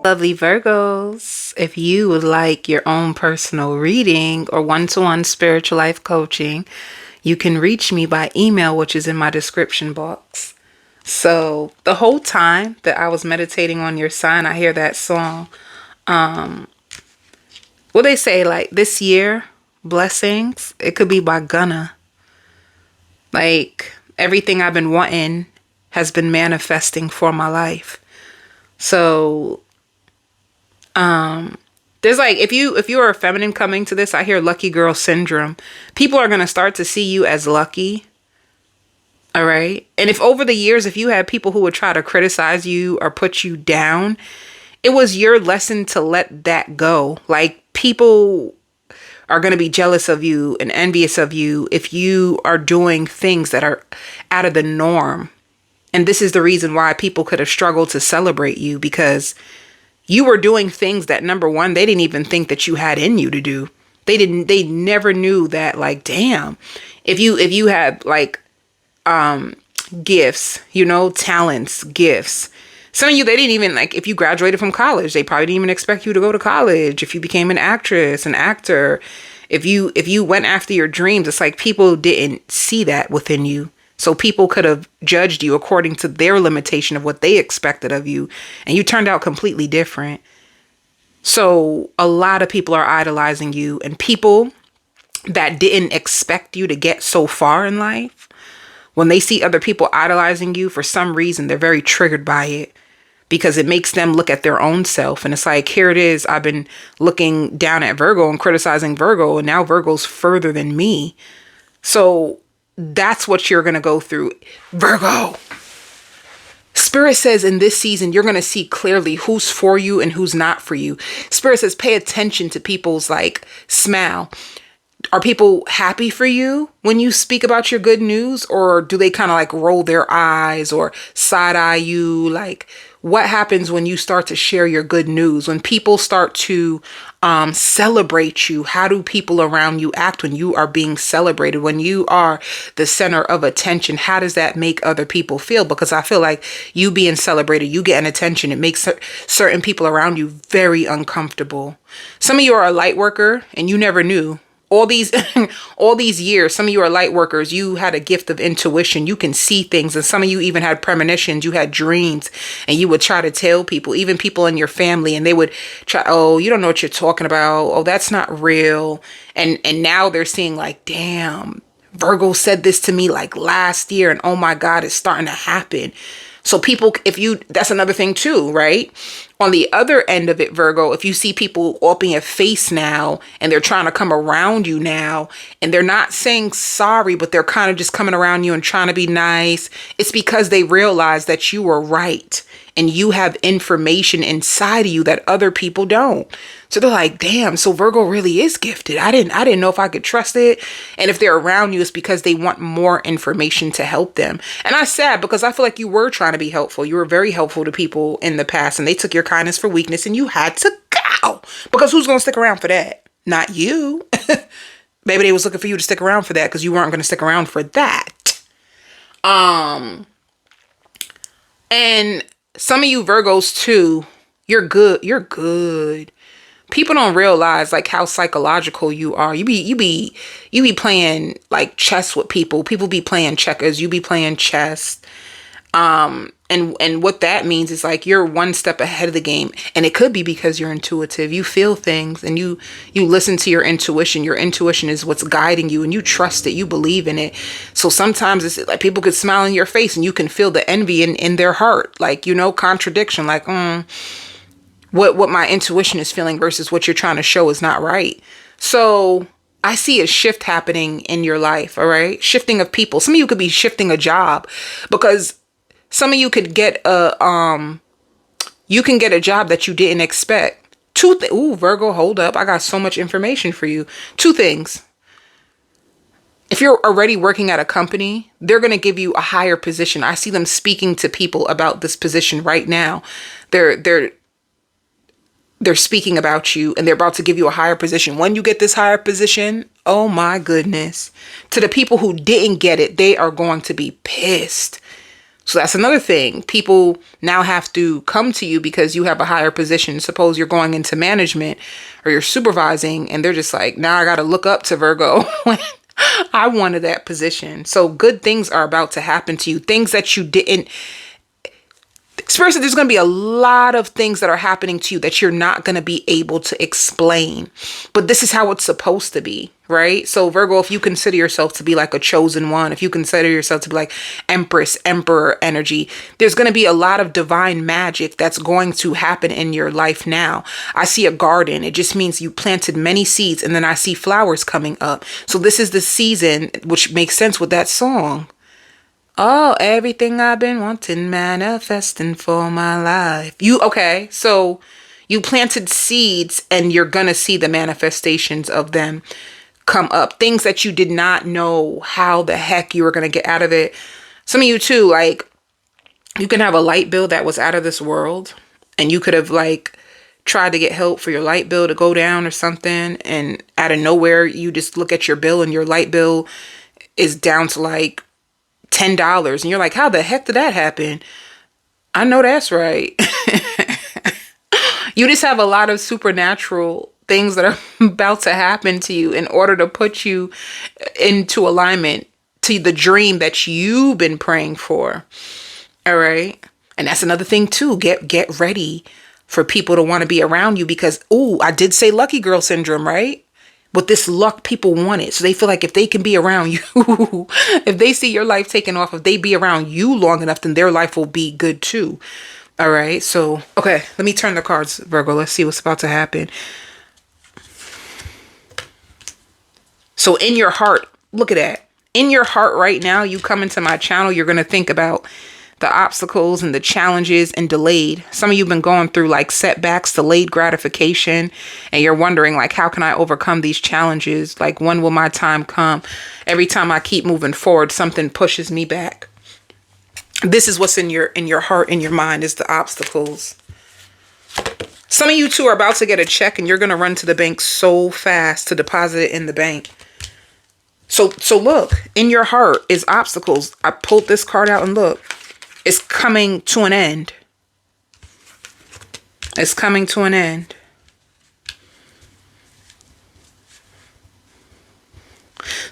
Lovely Virgos, if you would like your own personal reading or one-to-one spiritual life coaching, you can reach me by email, which is in my description box. So the whole time that I was meditating on your sign, I hear that song. What they say, like this year, blessings, it could be by Gunna. Like everything I've been wanting has been manifesting for my life. So there's like if you are a feminine coming to this, I hear lucky girl syndrome. People are gonna start to see you as lucky. All right. And if over the years, if you had people who would try to criticize you or put you down, it was your lesson to let that go. Like people are going to be jealous of you and envious of you if you are doing things that are out of the norm. And this is the reason why people could have struggled to celebrate you, because you were doing things that, number one, they didn't even think that you had in you to do. They never knew that, like, damn, if you had like gifts, talents, gifts. Some of you, they didn't even, like, if you graduated from college, they probably didn't even expect you to go to college. If you became an actress, an actor, if you went after your dreams, it's like people didn't see that within you. So people could have judged you according to their limitation of what they expected of you. And you turned out completely different. So a lot of people are idolizing you, and people that didn't expect you to get so far in life, when they see other people idolizing you, for some reason, they're very triggered by it because it makes them look at their own self. And it's like, here it is. I've been looking down at Virgo and criticizing Virgo, and now Virgo's further than me. So that's what you're going to go through. Virgo. Spirit says in this season, you're going to see clearly who's for you and who's not for you. Spirit says, pay attention to people's like smile. Are people happy for you when you speak about your good news, or do they kind of like roll their eyes or side eye you? Like, what happens when you start to share your good news? When people start to celebrate you, how do people around you act when you are being celebrated? When you are the center of attention, how does that make other people feel? Because I feel like you being celebrated, you getting attention, it makes certain people around you very uncomfortable. Some of you are a light worker and you never knew. All these years, some of you are light workers. You had a gift of intuition. You can see things. And some of you even had premonitions. You had dreams, and you would try to tell people, even people in your family, and they would try, oh, you don't know what you're talking about. Oh, that's not real. And now they're seeing like, damn, Virgo said this to me like last year, and oh my God, it's starting to happen. So people, that's another thing too, right? On the other end of it, Virgo, if you see people up in your face now and they're trying to come around you now and they're not saying sorry, but they're kind of just coming around you and trying to be nice, it's because they realize that you were right and you have information inside of you that other people don't. So they're like, damn, so Virgo really is gifted. I didn't know if I could trust it. And if they're around you, it's because they want more information to help them. And I'm sad because I feel like you were trying to be helpful. You were very helpful to people in the past, and they took your kindness for weakness, and you had to go. Because who's going to stick around for that? Not you. Maybe they was looking for you to stick around for that because you weren't going to stick around for that. And some of you Virgos too, you're good. You're good. People don't realize like how psychological you are. You be playing like chess with people. People be playing checkers. You be playing chess. And what that means is like you're one step ahead of the game. And it could be because you're intuitive. You feel things and you listen to your intuition. Your intuition is what's guiding you, and you trust it. You believe in it. So sometimes it's like people could smile in your face and you can feel the envy in their heart. Like, contradiction. Like, what my intuition is feeling versus what you're trying to show is not right. So I see a shift happening in your life. All right. Shifting of people. Some of you could be shifting a job because some of you could get a job that you didn't expect. Ooh, Virgo, hold up. I got so much information for you. 2 things. If you're already working at a company, they're going to give you a higher position. I see them speaking to people about this position right now. They're speaking about you and they're about to give you a higher position. When you get this higher position, oh my goodness. To the people who didn't get it, they are going to be pissed. So that's another thing. People now have to come to you because you have a higher position. Suppose you're going into management or you're supervising and they're just like, now I got to look up to Virgo. I wanted that position. So good things are about to happen to you. Things that you didn't. Spirit said there's going to be a lot of things that are happening to you that you're not going to be able to explain. But this is how it's supposed to be, right? So Virgo, if you consider yourself to be like a chosen one, if you consider yourself to be like Empress, Emperor energy, there's going to be a lot of divine magic that's going to happen in your life now. I see a garden. It just means you planted many seeds and then I see flowers coming up. So this is the season, which makes sense with that song. Oh, everything I've been wanting, manifesting for my life. Okay, so you planted seeds and you're going to see the manifestations of them come up. Things that you did not know how the heck you were going to get out of it. Some of you too, like you can have a light bill that was out of this world and you could have like tried to get help for your light bill to go down or something. And out of nowhere, you just look at your bill and your light bill is down to like $10 and you're like, how the heck did that happen? I know that's right. You just have a lot of supernatural things that are about to happen to you in order to put you into alignment to the dream that you've been praying for. All right. And that's another thing too. Get ready for people to want to be around you because, I did say lucky girl syndrome, right? But this luck people want it. So they feel like if they can be around you, if they see your life taking off, if they be around you long enough, then their life will be good too. All right. So, okay, let me turn the cards, Virgo. Let's see what's about to happen. So in your heart, look at that. In your heart right now, you come into my channel, you're going to think about the obstacles and the challenges and delayed. Some of you have been going through like setbacks, delayed gratification, and you're wondering like, how can I overcome these challenges? Like, when will my time come? Every time I keep moving forward, something pushes me back. This is what's in your heart, in your mind, is the obstacles. Some of you too are about to get a check and you're going to run to the bank so fast to deposit it in the bank. So look, in your heart is obstacles. I pulled this card out and look. It's coming to an end. It's coming to an end.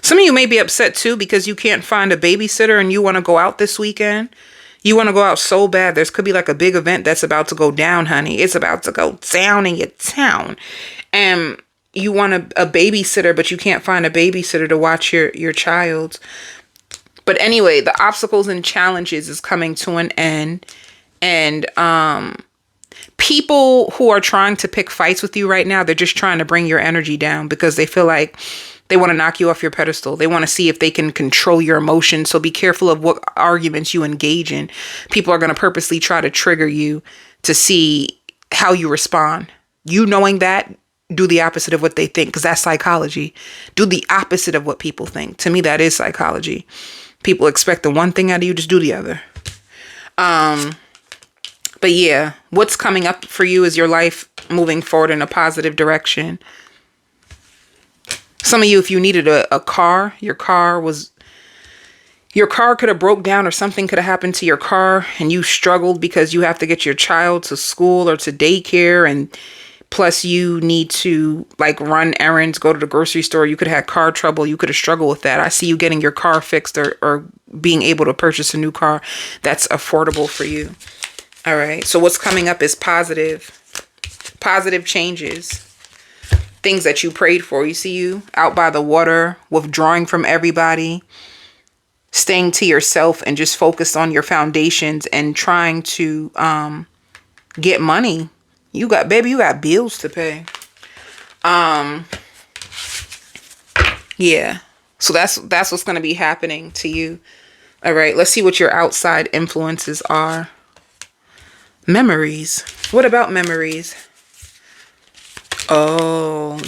Some of you may be upset too because you can't find a babysitter and you want to go out this weekend. You want to go out so bad. There's could be like a big event that's about to go down, honey. It's about to go down in your town. And you want a babysitter, but you can't find a babysitter to watch your child. But anyway, the obstacles and challenges is coming to an end. And people who are trying to pick fights with you right now, they're just trying to bring your energy down because they feel like they want to knock you off your pedestal. They want to see if they can control your emotions. So be careful of what arguments you engage in. People are going to purposely try to trigger you to see how you respond. You knowing that, do the opposite of what they think, because that's psychology. Do the opposite of what people think. To me, that is psychology. People expect the one thing out of you, just do the other. But yeah, what's coming up for you is your life moving forward in a positive direction. Some of you, if you needed a car, your car could have broke down or something could have happened to your car and you struggled because you have to get your child to school or to daycare, and plus you need to like run errands, go to the grocery store. You could have had car trouble. You could have struggled with that. I see you getting your car fixed or being able to purchase a new car that's affordable for you. All right. So what's coming up is positive changes. Things that you prayed for. You see you out by the water, withdrawing from everybody, staying to yourself and just focused on your foundations and trying to get money. You got bills to pay. Yeah. So that's what's going to be happening to you. All right. Let's see what your outside influences are. Memories. What about memories? Oh.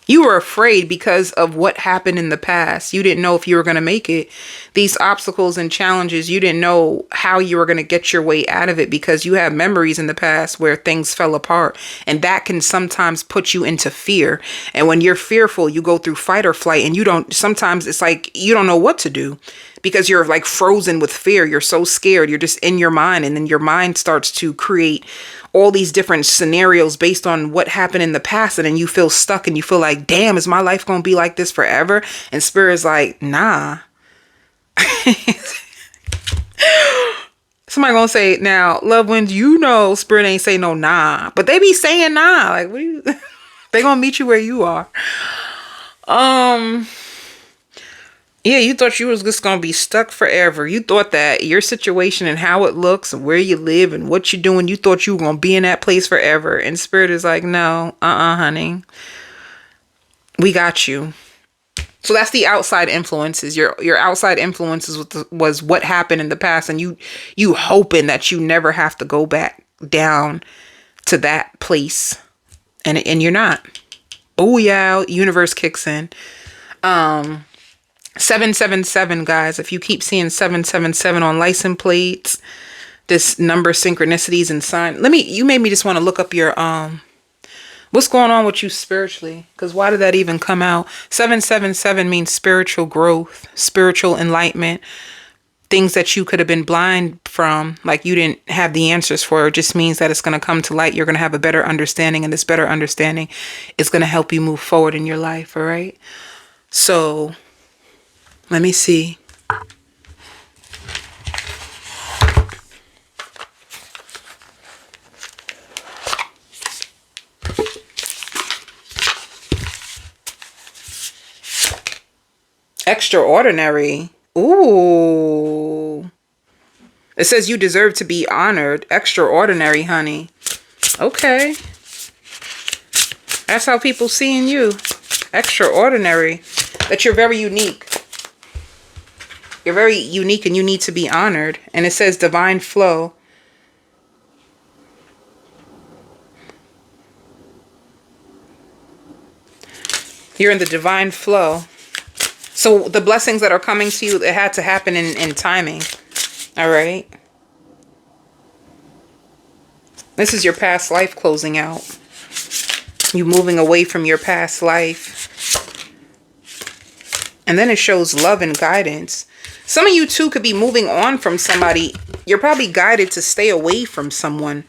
You were afraid because of what happened in the past. You didn't know if you were going to make it. These obstacles and challenges, you didn't know how you were going to get your way out of it because you have memories in the past where things fell apart. And that can sometimes put you into fear. And when you're fearful, you go through fight or flight, and sometimes it's like you don't know what to do because you're like frozen with fear. You're so scared. You're just in your mind, and then your mind starts to create all these different scenarios based on what happened in the past, and then you feel stuck and you feel like, damn, is my life gonna be like this forever? And Spirit's like, nah. Somebody gonna say, now, loved ones, Spirit ain't say no nah, but they be saying nah. Like, what you they gonna meet you where you are. Yeah, you thought you was just going to be stuck forever. You thought that your situation and how it looks and where you live and what you're doing, you thought you were going to be in that place forever. And Spirit is like, no, honey. We got you. So that's the outside influences. Your outside influences was what happened in the past. And you hoping that you never have to go back down to that place. And you're not. Oh, yeah. Universe kicks in. 777, guys. If you keep seeing 777 on license plates, this number synchronicities and sign. You made me just want to look up your what's going on with you spiritually? Because why did that even come out? 777 means spiritual growth, spiritual enlightenment, things that you could have been blind from, like you didn't have the answers for. It just means that it's going to come to light. You're going to have a better understanding, and this better understanding is going to help you move forward in your life. All right. So let me see. Extraordinary. Ooh. It says you deserve to be honored. Extraordinary, honey. Okay. That's how people seeing you. Extraordinary. That you're very unique. You're very unique and you need to be honored. And it says divine flow. You're in the divine flow. So the blessings that are coming to you, it had to happen in timing. All right. This is your past life closing out. You moving away from your past life. And then it shows love and guidance. Some of you too could be moving on from somebody. You're probably guided to stay away from someone.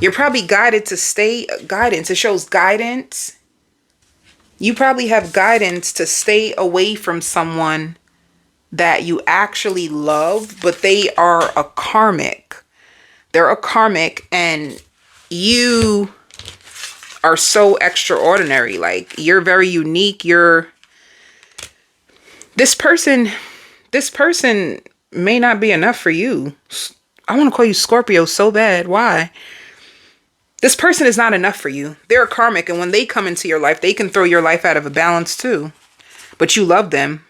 You're probably guided to stay, guidance. It shows guidance. You probably have guidance to stay away from someone that you actually love, but they are a karmic. They're a karmic, and you are so extraordinary. Like, you're very unique. This person may not be enough for you. I want to call you Scorpio so bad. Why? This person is not enough for you. They're a karmic, and when they come into your life, they can throw your life out of a balance too. But you love them,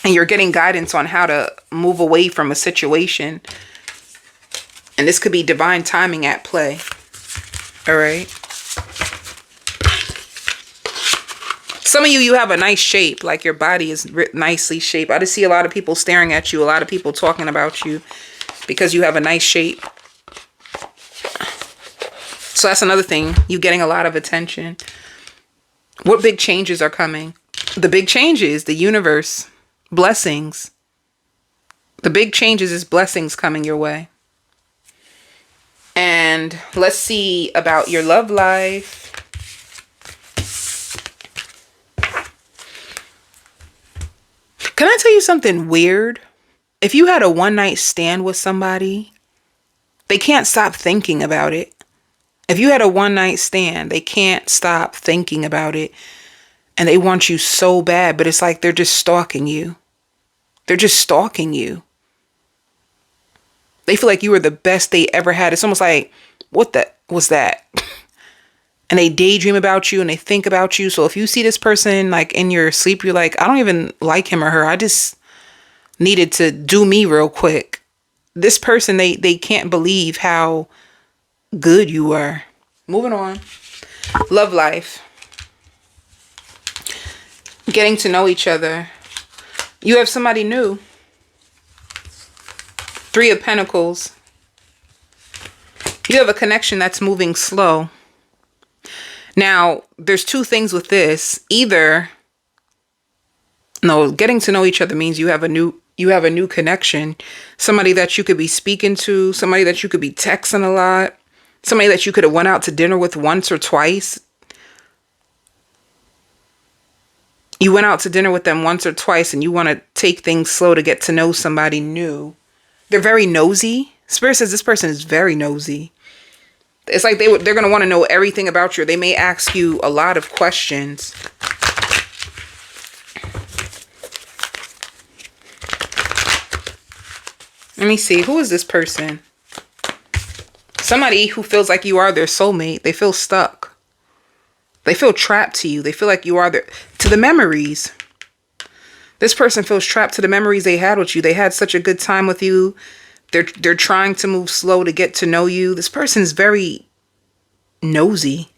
and you're getting guidance on how to move away from a situation. And this could be divine timing at play. All right. Some of you have a nice shape, like your body is nicely shaped. I just see a lot of people staring at you, a lot of people talking about you because you have a nice shape. So that's another thing. You're getting a lot of attention. What big changes are coming? The big changes, the universe, blessings. The big changes is blessings coming your way. And let's see about your love life. Can I tell you something weird? If you had a one-night stand with somebody, they can't stop thinking about it. If you had a one-night stand, they can't stop thinking about it. And they want you so bad, but it's like they're just stalking you. They're just stalking you. They feel like you were the best they ever had. It's almost like, what the was that? And they daydream about you and they think about you. So if you see this person like in your sleep, you're like, I don't even like him or her. I just needed to do me real quick. This person, they can't believe how good you were. Moving on. Love life. Getting to know each other. You have somebody new. 3 of Pentacles. You have a connection that's moving slow. Now, there's 2 things with this. Either, no, getting to know each other means you have a new connection. Somebody that you could be speaking to, somebody that you could be texting a lot, somebody that you could have went out to dinner with once or twice. You went out to dinner with them once or twice and you want to take things slow to get to know somebody new. They're very nosy. Spirit says this person is very nosy. It's like they're going to want to know everything about you. They may ask you a lot of questions. Let me see. Who is this person? Somebody who feels like you are their soulmate. They feel stuck. They feel trapped to you. They feel like you are to the memories. This person feels trapped to the memories they had with you. They had such a good time with you. They're trying to move slow to get to know you. This person's very nosy.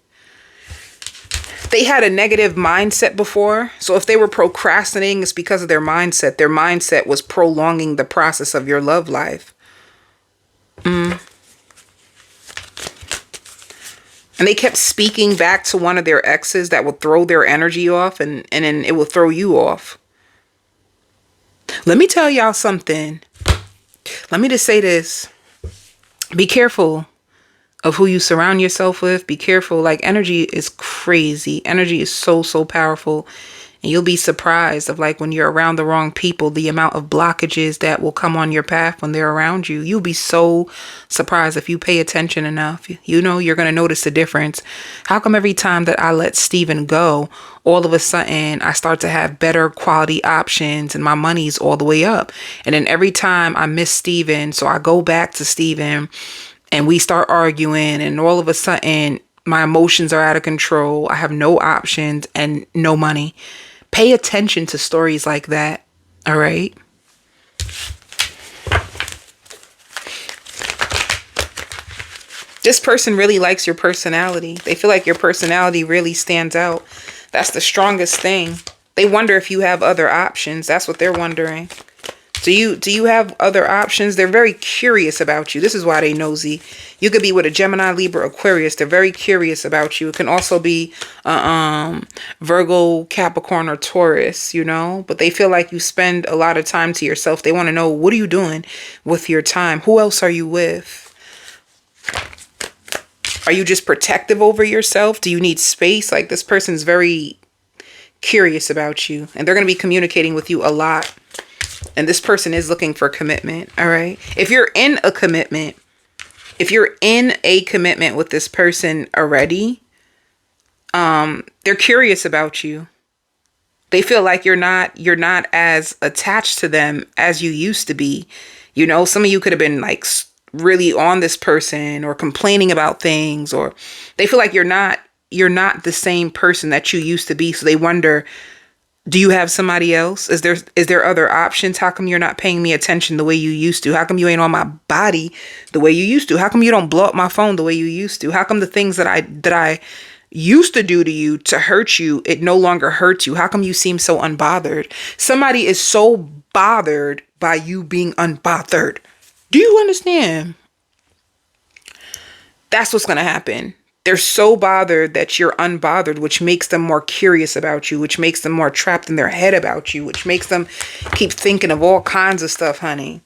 They had a negative mindset before. So if they were procrastinating, it's because of their mindset. Their mindset was prolonging the process of your love life. And they kept speaking back to one of their exes that would throw their energy off, and then it will throw you off. Let me tell y'all something. Let me just say this. Be careful of who you surround yourself with. Be careful. Like, energy is crazy. Energy is so, so powerful. And you'll be surprised of, like, when you're around the wrong people, the amount of blockages that will come on your path when they're around you. You'll be so surprised if you pay attention enough. You know, you're going to notice the difference. How come every time that I let Steven go, all of a sudden I start to have better quality options and my money's all the way up? And then every time I miss Steven, so I go back to Steven and we start arguing, and all of a sudden my emotions are out of control. I have no options and no money. Pay attention to stories like that. All right. This person really likes your personality. They feel like your personality really stands out. That's the strongest thing. They wonder if you have other options. That's what they're wondering. Do you have other options? They're very curious about you. This is why they nosy. You could be with a Gemini, Libra, Aquarius. They're very curious about you. It can also be Virgo, Capricorn, or Taurus, you know. But they feel like you spend a lot of time to yourself. They want to know, what are you doing with your time? Who else are you with? Are you just protective over yourself? Do you need space? Like, this person's very curious about you. And they're going to be communicating with you a lot. And this person is looking for commitment. All right. If you're in a commitment with this person already, they're curious about you. They feel like you're not as attached to them as you used to be. You know, some of you could have been like really on this person or complaining about things, or they feel like you're not the same person that you used to be. So they wonder, do you have somebody else? Is there other options? How come you're not paying me attention the way you used to? How come you ain't on my body the way you used to? How come you don't blow up my phone the way you used to? How come the things that I used to do to you to hurt you, it no longer hurts you? How come you seem so unbothered? Somebody is so bothered by you being unbothered. Do you understand? That's what's going to happen. They're so bothered that you're unbothered, which makes them more curious about you, which makes them more trapped in their head about you, which makes them keep thinking of all kinds of stuff, honey.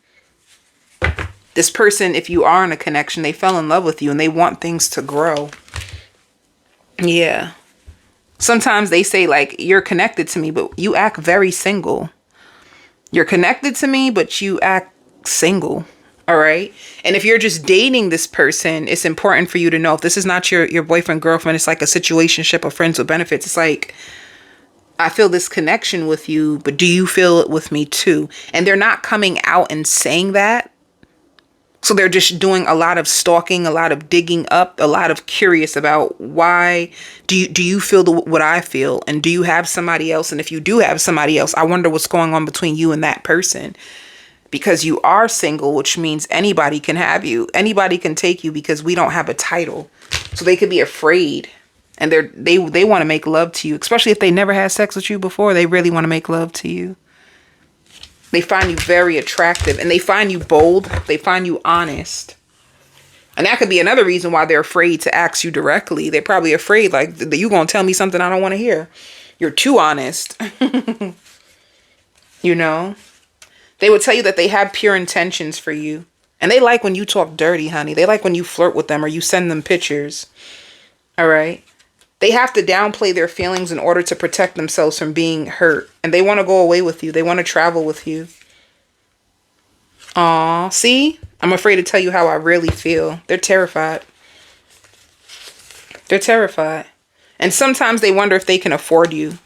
This person, if you are in a connection, they fell in love with you and they want things to grow. Yeah. Sometimes they say, like, you're connected to me, but you act very single. You're connected to me, but you act single. All right. And if you're just dating this person, it's important for you to know, if this is not your boyfriend, girlfriend, it's like a situationship of friends with benefits. It's like, I feel this connection with you, but do you feel it with me too? And they're not coming out and saying that. So they're just doing a lot of stalking, a lot of digging up, a lot of curious about why do you feel what I feel? And do you have somebody else? And if you do have somebody else, I wonder what's going on between you and that person. Because you are single, which means anybody can have you. Anybody can take you because we don't have a title. So they could be afraid. And they want to make love to you, especially if they never had sex with you before. They really want to make love to you. They find you very attractive, and they find you bold. They find you honest. And that could be another reason why they're afraid to ask you directly. They're probably afraid, like, you going to tell me something I don't want to hear. You're too honest. You know? They would tell you that they have pure intentions for you. And they like when you talk dirty, honey. They like when you flirt with them or you send them pictures. All right? They have to downplay their feelings in order to protect themselves from being hurt. And they want to go away with you. They want to travel with you. Aw, see? I'm afraid to tell you how I really feel. They're terrified. They're terrified. And sometimes they wonder if they can afford you.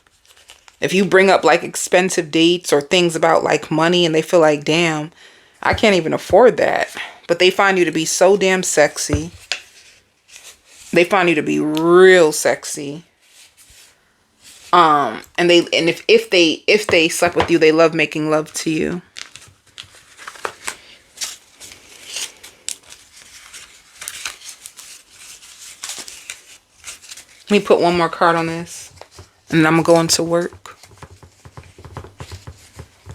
If you bring up like expensive dates or things about like money and they feel like, damn, I can't even afford that. But they find you to be so damn sexy. They find you to be real sexy. And if they slept with you, they love making love to you. Let me put one more card on this, and then I'm gonna go into work.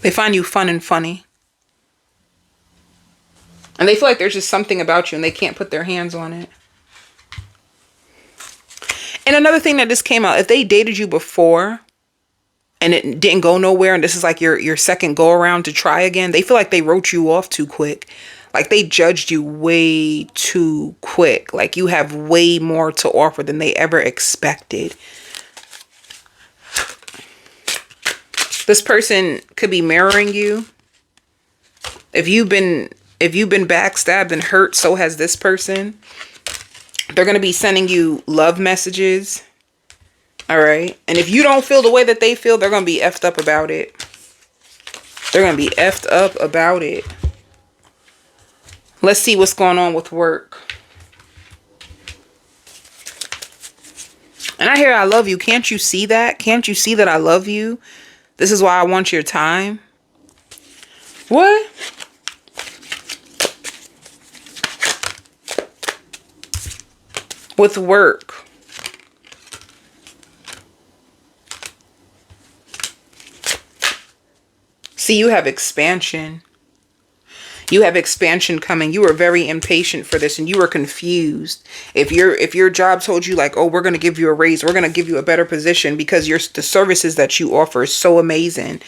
They find you fun and funny. And they feel like there's just something about you and they can't put their hands on it. And another thing that just came out, if they dated you before and it didn't go nowhere and this is like your second go around to try again, they feel like they wrote you off too quick. Like they judged you way too quick. Like you have way more to offer than they ever expected. This person could be mirroring you. If you've been backstabbed and hurt, so has this person. They're going to be sending you love messages. All right. And if you don't feel the way that they feel, they're going to be effed up about it. They're going to be effed up about it. Let's see what's going on with work. And I hear I love you. Can't you see that? Can't you see that I love you? This is why I want your time. What? With work. See, you have expansion. You have expansion coming. You were very impatient for this and you were confused. If your job told you like, oh, we're going to give you a raise, we're going to give you a better position because the services that you offer is so amazing.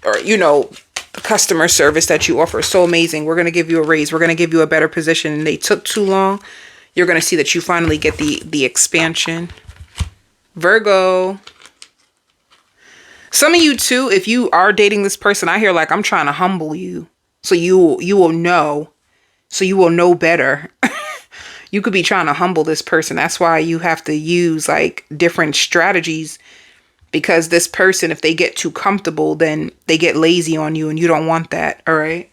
Or, you know, the customer service that you offer is so amazing. We're going to give you a raise. We're going to give you a better position. And they took too long. You're going to see that you finally get the expansion. Virgo. Some of you too, if you are dating this person, I hear like, I'm trying to humble you. So you will know. So you will know better. You could be trying to humble this person. That's why you have to use like different strategies. Because this person, if they get too comfortable, then they get lazy on you. And you don't want that. All right.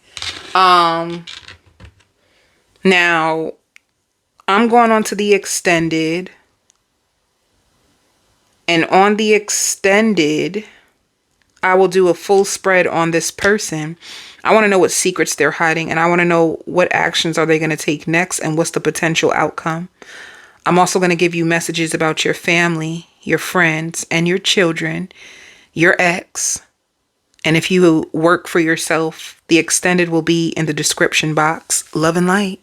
Now, I'm going on to the extended. And on the extended, I will do a full spread on this person. I want to know what secrets they're hiding. And I want to know what actions are they going to take next. And what's the potential outcome. I'm also going to give you messages about your family, your friends, and your children, your ex. And if you work for yourself, the extended will be in the description box. Love and light.